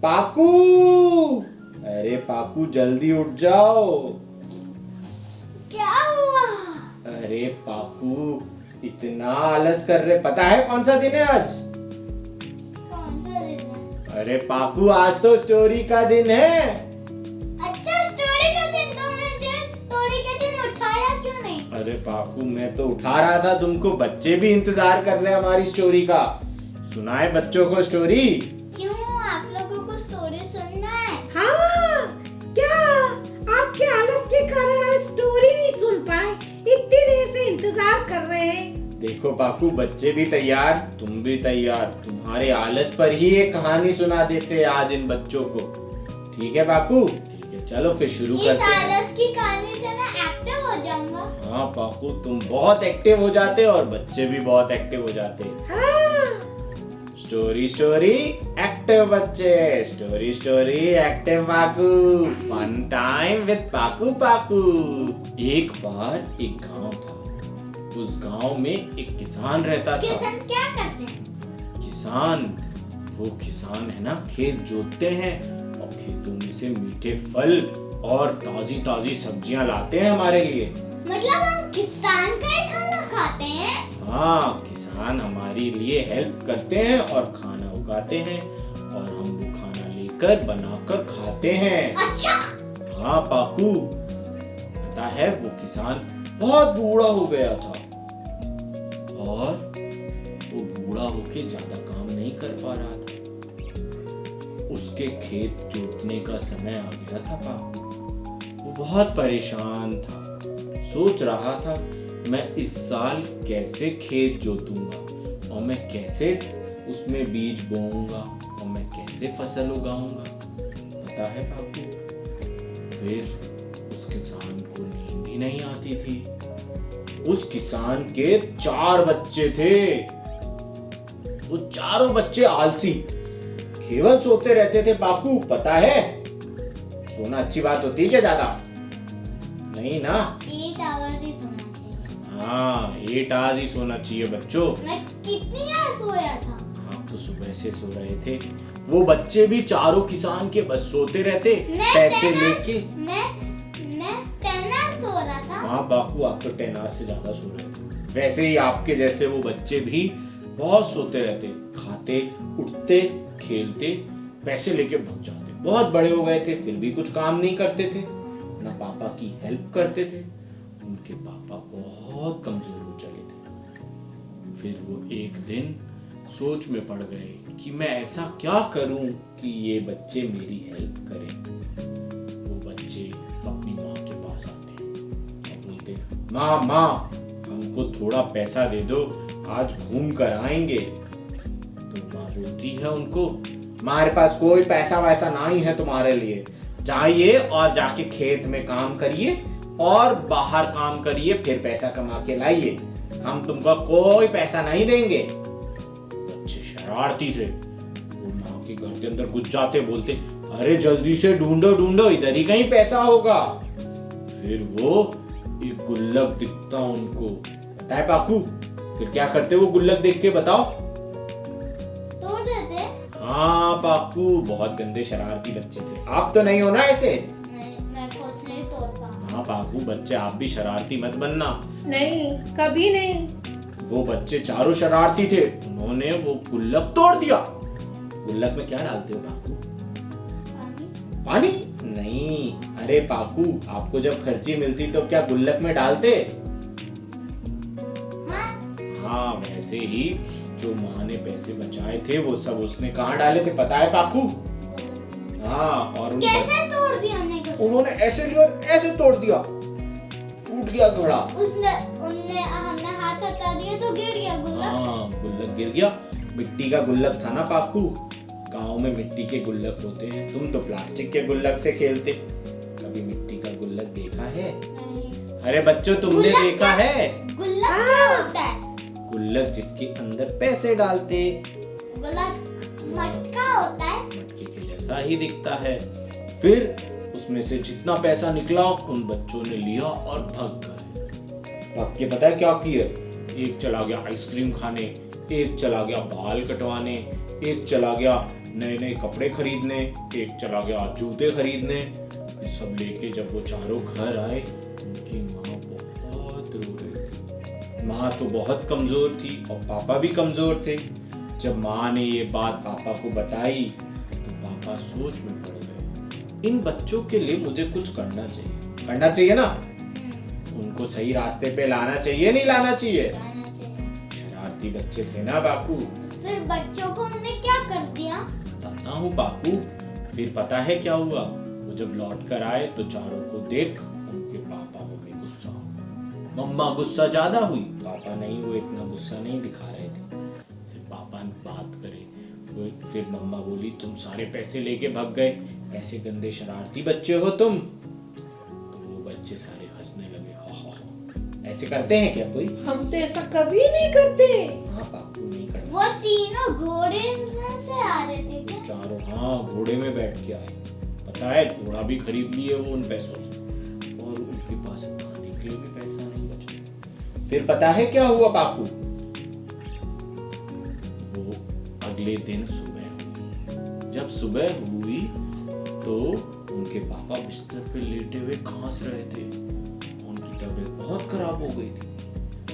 पाकू, अरे पाकू जल्दी उठ जाओ। क्या हुआ? अरे पाकू इतना आलस कर रहे, पता है कौन सा दिन है आज? कौन सा दिन है? अरे पाकू आज तो स्टोरी का दिन है। अच्छा स्टोरी का दिन, तो मुझे स्टोरी के दिन उठाया क्यों नहीं? अरे पाकू मैं तो उठा रहा था तुमको, बच्चे भी इंतजार कर रहे हैं हमारी स्टोरी का। सुनाए बच्चों को स्टोरी। क्यों, आप लोगों को स्टोरी सुनना है? हाँ, क्या आपके आलस के कारण हम स्टोरी नहीं सुन पाए? इतनी देर से इंतजार कर रहे हैं। देखो पाकू बच्चे भी तैयार, तुम भी तैयार, तुम्हारे आलस पर ही एक कहानी सुना देते हैं आज इन बच्चों को। ठीक है पाकू? ठीक है चलो फिर शुरू इस करते हैं। आलस की कहानी से मैं एक्टिव हो जाऊंगा। हाँ पाकू तुम बहुत एक्टिव हो जाते हो और बच्चे भी बहुत एक्टिव हो जाते हैं। हाँ, स्टोरी स्टोरी एक्टिव बच्चे, स्टोरी स्टोरी एक्टिव पाकू, फन टाइम विद पाकू पाकू। एक बार एक गांव था, उस गांव में एक किसान रहता था। किसान क्या करते हैं? किसान, वो किसान है ना, खेत जोतते हैं और खेतों में से मीठे फल और ताजी ताजी सब्जियां लाते हैं हमारे लिए। मतलब हम किसान का ही खाना खाते हैं? हाँ, किसान हमारे लिए हेल्प करते हैं और खाना उगाते हैं और हम वो खाना लेकर बनाकर खाते हैं। अच्छा। हाँ पाकू, पता है वो किसान बहुत बूढ़ा हो गया था और वो बूढ़ा होके ज्यादा काम नहीं कर पा रहा था। उसके खेत जोतने का समय आ गया था पाकू। वो बहुत परेशान था, सोच रहा था मैं इस साल कैसे खेत जोतूंगा और मैं कैसे उसमें बीज बोऊंगा और मैं कैसे फसल उगाऊंगा। पता है पापू, फिर उस किसान को नींद ही नहीं आती थी। उस किसान के 4 बच्चे थे। वो चारों बच्चे आलसी, केवल सोते रहते थे पाकू। पता है सोना अच्छी बात होती है क्या? ज्यादा नहीं ना। 8 आवर ही सोना चाहिए। हाँ 8 आवर्स ही सोना चाहिए बच्चों। मैं कितनी आवर सोया था? आप तो सुबह से सो रहे थे। वो बच्चे भी चारों किसान के बस सोते रहते, मैं पैसे 10 लेके। मैं 10 आवर सो रहा था। हाँ बाकू आप तो 10 आवर्स से ज्यादा सो रहे थे। वैसे ही आपके जैसे वो बच्चे भी बहुत सोते रहते, खाते उठते खेलते, पैसे लेके भाग जाते। बहुत बड़े हो गए थे फिर भी कुछ काम नहीं करते थे, ना पापा की हेल्प करते थे। उनके पापा बहुत कमजोर हो चले थे। फिर वो एक दिन सोच में पड़ गए कि मैं ऐसा क्या करूं कि ये बच्चे मेरी हेल्प करें। वो बच्चे अपनी माँ के पास आते और बोलते, माँ माँ हमको थोड़ा पैसा दे दो, आज घूम कर आएंगे। तो माँ बोलती है उनको, हमारे पास कोई पैसा वैसा नहीं है तुम्हारे लिए, जाइए और जाके खेत में काम करिए और बाहर काम करिए, फिर पैसा कमा के लाइए, हम तुमको कोई पैसा नहीं देंगे। बच्चे शरारती थे, वो माँ के घर के अंदर घुस जाते, बोलते अरे जल्दी से ढूंढो ढूंढो, इधर ही कहीं पैसा होगा। फिर वो एक गुल्लक दिखता उनको। पता है पाकू फिर क्या करते वो गुल्लक देख के? बताओ। तोड़ देते? हाँ पाकू बहुत गंदे शरारती बच्चे थे। आप तो नहीं हो ना ऐसे? नहीं, मैं कुछ नहीं तोड़ता। हाँ पाकू बच्चे आप भी शरारती मत बनना। नहीं, कभी नहीं। वो बच्चे चारों शरारती थे, उन्होंने वो गुल्लक तोड़ दिया। गुल्लक में क्या डालते हो पाकू? पानी? नहीं, अरे पाकू आपको जब खर्ची मिलती तो क्या गुल्लक में डालते? हाँ वैसे ही जो माँ ने पैसे बचाए थे वो सब उसने कहाँ डाले थे पता है पाकू? हाँ और कैसे तोड़ दिया उन्हें? उन्होंने ऐसे लिया और ऐसे तोड़ दिया, टूट गया घड़ा। हमने हाथ हटा दिया तो गिर गया गुल्लक। हाँ गुल्लक गिर गया। मिट्टी का गुल्लक था ना पाकू, गांव में मिट्टी के गुल्लक होते हैं। तुम तो प्लास्टिक के गुल्लक से खेलते, कभी मिट्टी का गुल्लक देखा है? नहीं। अरे बच्चों तुमने देखा है? गुल्लक क्या होता है? गुल्लक जिसके अंदर पैसे डालते। गुल्लक मटका होता है? मटके के जैसा ही दिखता है। फिर उसमें से जितना पैसा निकला उन बच्चों ने लिया और भाग गए। भाग के पता है क्या किए? एक चला गया आइसक्रीम खाने, एक चला गया बाल कटवाने, एक चला गया नए नए कपड़े खरीदने, एक चला गया जूते खरीदने। ये सब लेके जब वो चारों घर आए, उनकी माँ बहुत रो रही थी। माँ तो बहुत कमजोर थी और पापा भी कमजोर थे। जब माँ ने ये बात पापा को बताई तो पापा सोच में पड़ गए। इन बच्चों के लिए मुझे कुछ करना चाहिए ना? उनको सही रास्ते पे लाना चाहिए, नहीं लाना चाहिए? शरारती बच्चे थे ना बापू। फिर बच्चों को उन्होंने क्या कर दिया? बताता हूँ बापू। फिर पता है क्या हुआ? वो जब लौट कर आए तो चारों को देख उनके पापा मम्मी गुस्सा हो गए। मम्मा गुस्सा ज्यादा हुई, पापा नहीं, वो इतना गुस्सा नहीं दिखा रहे थे। फिर पापा ने बात करे, फिर मम्मा बोली तुम सारे पैसे लेके भाग गए, ऐसे गंदे शरारती बच्चे हो तुम। तो वो बच्चे सारे हंसने लगे, हा हा हा। ऐसे करते हैं क्या कोई? हम तो ऐसा कभी नहीं करते। हाँ बापू नहीं करते। वो तीनों घोड़े से आ रहे थे क्या? चारों हाँ घोड़े में बैठ के आए। पता है घोड़ा भी खरीद लिए वो उन पैसों से, और उनके पास खाने के लिए भी पैसा नहीं बचा। फिर पता है क्या हुआ बापू? वो अगले दिन सुबह हुई। जब सुबह हुई तो उनके पापा बिस्तर पे लेटे हुए खांस रहे थे। उनकी तबीयत बहुत खराब हो गई थी।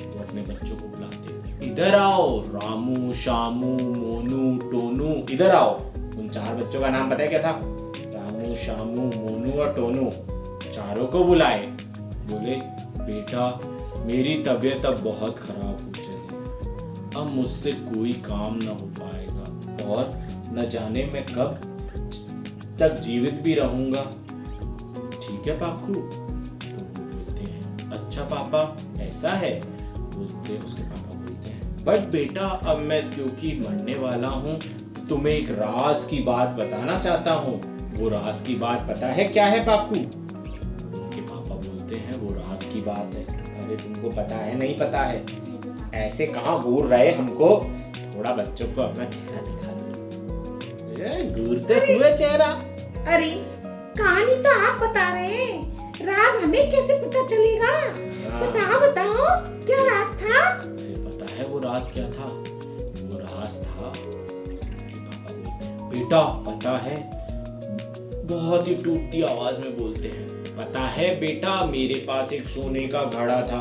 वो अपने बच्चों को बुलाते, इधर आओ रामू, शामू, मोनू, टोनू, इधर आओ। उन चार बच्चों का नाम पता है क्या था? रामू, शामू, मोनू और टोनू। चारों को बुलाए, बोले बेटा मेरी तबीयत अब बहुत खराब हो चली, अब मुझसे कोई काम ना हो पाएगा और न जाने मैं कब तक जीवित भी रहूंगा। ठीक है पाकू? तो वो बोलते हैं अच्छा पापा ऐसा है? बोलते उसके पापा बोलते हैं बट बेटा अब मैं क्योंकि मरने वाला हूँ तुम्हें एक राज की बात बताना चाहता हूँ। वो राज की बात पता है क्या है पाकू? उनके पापा बोलते हैं वो राज की बात है। अरे तुमको पता है नहीं पता है? ऐसे कहाँ घूर रहे हमको? थोड़ा बच्चों को अपना चेहरा दिखा दो। घूरते हुए चेहरा। अरे कहानी तो आप बता रहे हैं, राज हमें कैसे पता चलेगा? बताओ क्या राज था? फिर पता है वो राज क्या था? वो राज था बेटा पता है, बहुत ही टूटती आवाज में बोलते हैं, पता है बेटा मेरे पास एक सोने का घड़ा था।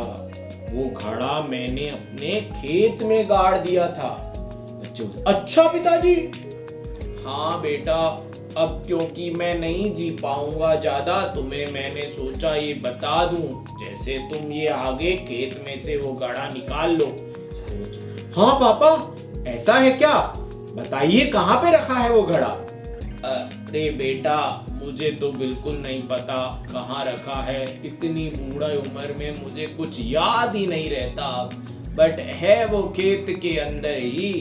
वो घड़ा मैंने अपने खेत में गाड़ दिया था। बच्चे अच्छा पिताजी? हाँ बेटा अब क्योंकि मैं नहीं जी पाऊंगा ज्यादा, तुम्हें मैंने सोचा ये बता दूं, जैसे तुम ये आगे खेत में से वो घड़ा निकाल लो। हाँ पापा ऐसा है क्या? बताइए कहाँ पे रखा है वो घड़ा? अरे बेटा मुझे तो बिल्कुल नहीं पता कहाँ रखा है, इतनी बूढ़ा उम्र में मुझे कुछ याद ही नहीं रहता, बट है वो खेत के अंदर ही।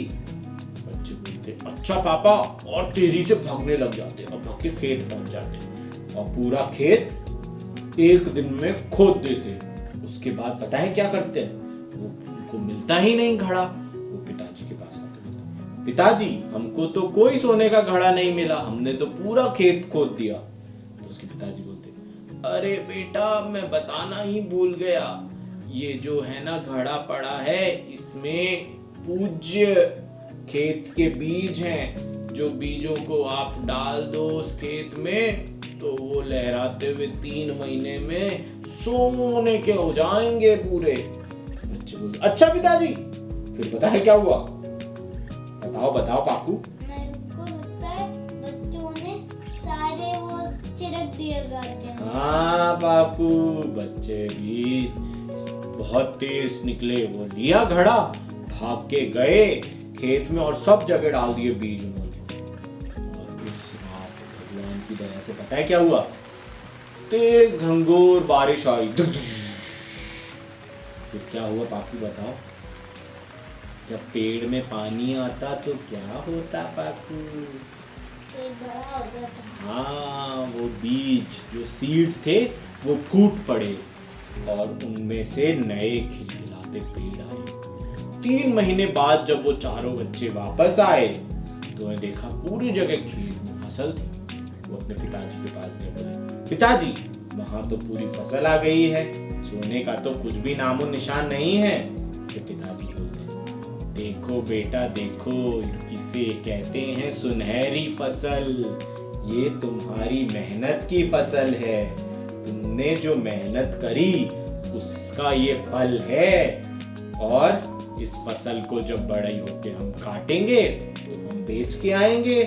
बच्चे बोलते अच्छा पापा, और तेजी से भागने लग जाते और भाग के खेत पहुंच जाते और पूरा खेत एक दिन में खोद देते। उसके बाद पता है क्या करते हैं? वो उनको मिलता ही नहीं घड़ा। वो पिताजी के पास आते, पिताजी हमको तो कोई सोने का घड़ा नहीं मिला, हमने तो पूरा खेत खोद दिया। तो उसके पिताजी बोलते अरे बेटा मैं बताना ही भूल गया, ये जो है ना घड़ा पड़ा है, इसमें पूज्य खेत के बीज हैं, जो बीजों को आप डाल दो उस खेत में तो वो लहराते हुए 3 महीने में सोने के हो जाएंगे पूरे। बच्चे बोलते अच्छा पिताजी। फिर पता है क्या हुआ? बताओ पाकू। मेरे को लगता है बच्चों ने सारे वो छिड़क दिए गार्डन। हाँ पाकू बच्चे भी बहुत तेज निकले, वो लिया घड़ा, भाग के गए खेत में और सब जगह डाल दिए बीज उन्होंने। और उस रात भगवान की दया से पता है क्या हुआ? तेज घंघोर बारिश आई। फिर क्या हुआ पाकू बताओ? जब पेड़ में पानी आता तो क्या होता पाकू? बड़ा हो जाता। हाँ वो बीज जो सीड थे वो फूट पड़े और उनमें से नए खिलखिलाते पेड़ आए। 3 महीने बाद जब वो चारों बच्चे वापस आए तो देखा पूरी जगह खेत में फसल थी। वो अपने पिताजी के पास गए, बोले पिताजी वहां तो पूरी फसल आ गई है, सोने का तो कुछ भी नामो निशान नहीं है। फिर पिताजी बोलते देखो बेटा देखो, इसे कहते हैं सुनहरी फसल। ये तुम्हारी मेहनत की फसल है। तुमने जो मेहनत करी उसका ये फल है। और इस फसल को जब बड़ी होके हम काटेंगे तो हम बेच के आएंगे,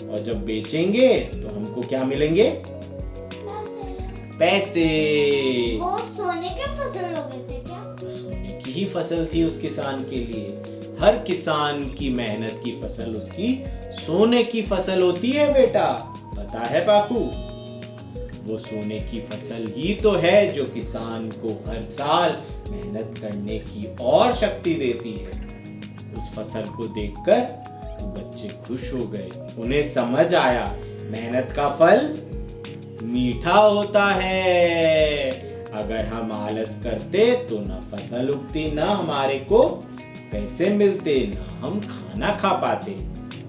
और जब बेचेंगे तो हमको क्या मिलेंगे? पैसे। वो सोने के फसल हो गए थे क्या? सोने की ही फसल थी उस किसान के लिए। हर किसान की मेहनत की फसल उसकी सोने की फसल होती है बेटा, पता है पाकू? वो सोने की फसल ही तो है जो किसान को हर साल मेहनत करने की और शक्ति देती है। उस फसल को देखकर वो बच्चे खुश हो गए। उन्हें समझ आया मेहनत का फल मीठा होता है। अगर हम आलस करते तो ना फसल उगती, ना हमारे को पैसे मिलते, ना हम खाना खा पाते।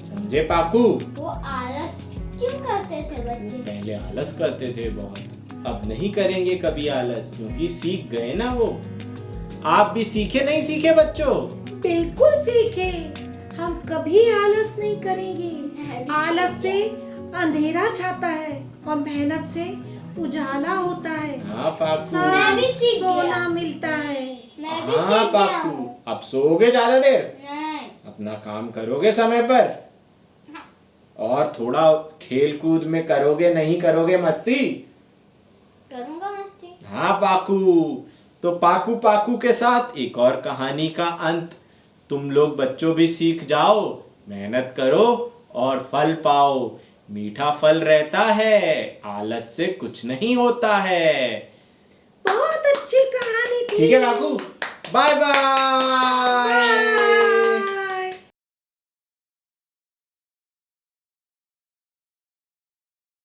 समझे पाकू? वो आलस क्यों करते थे बच्चे? पहले आलस करते थे बहुत, अब नहीं करेंगे कभी आलस, क्योंकि सीख गए ना वो। आप भी सीखे नहीं सीखे बच्चों? बिल्कुल सीखे। हम कभी आलस नहीं करेंगे। आलस से अंधेरा छाता है और मेहनत से उजाला होता है। हाँ पाकू। मैं भी सीख गया। सोना मिलता है। मैं भी हाँ सीख गया पाकू। हूँ। अब सोओगे ज्यादा देर? नहीं। अपना काम करोगे समय पर, और थोड़ा खेल कूद में करोगे, नहीं करोगे मस्ती? करूँगा मस्ती। हाँ पाकू। तो पाकू पाकू के साथ एक और कहानी का अंत। तुम लोग बच्चों भी सीख जाओ, मेहनत करो और फल पाओ। मीठा फल रहता है, आलस से कुछ नहीं होता है। बहुत अच्छी कहानी थी। ठीक है पाकू, बाय बाय।